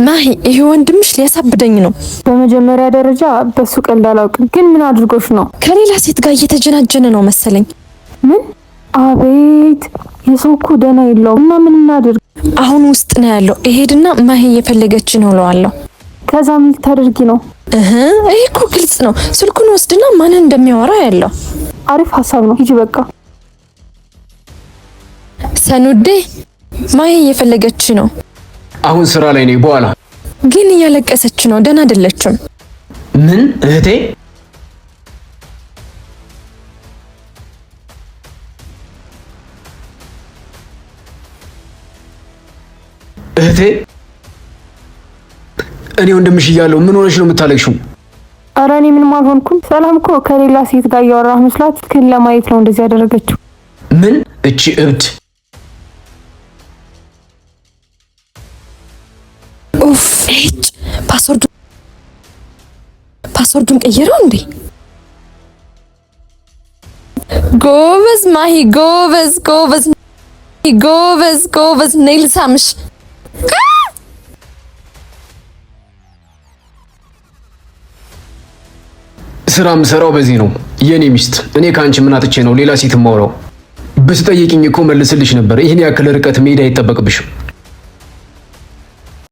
ማሂ ይሄ ወንድምሽ ሊያሳብደኝ ነው። በመጀመሪያ ደረጃ በሱ ቀልድ አላውቅም፣ ግን ምን አድርጎሽ ነው? ከሌላ ሴት ጋር እየተጀናጀነ ነው መሰለኝ። ምን? አቤት የሰው እኮ ደህና የለውም። እና ምን እናድርግ? አሁን ውስጥ ነው ያለው። እሄድና ማሂ እየፈለገች ነው እለዋለሁ። ከዛ ምን ልታደርጊ ነው? ይሄ እኮ ግልጽ ነው። ስልኩን ወስድና ማንን እንደሚያወራ ያለው። አሪፍ ሀሳብ ነው። ሂጂ በቃ። ሰኑዴ ማሂ እየፈለገች ነው። አሁን ስራ ላይ ነኝ። በኋላ ግን እያለቀሰች ነው። ደህና አይደለችም። ምን እህቴ? እህቴ እኔ ወንድምሽ እያለሁ ምን ሆነሽ ነው የምታለቅሽው? ኧረ እኔ ምንም አልሆንኩም። ሰላም እኮ ከሌላ ሴት ጋር እያወራህ መስላት ግን ለማየት ነው እንደዚህ ያደረገችው። ምን? እቺ እብድ! ኡፍ! ፓስወርዱን ቀየረው እንዴ? ጎበዝ ማሂ፣ ጎበዝ ነይ ልሳምሽ። ስራ የምሰራው በዚህ ነው የኔ ሚስት። እኔ ከአንቺ ምን አጥቼ ነው ሌላ ሴት የማወራው? ብትጠይቂኝ እኮ መልስልሽ ነበር። ይህን ያክል ርቀት መሄድ አይጠበቅብሽም።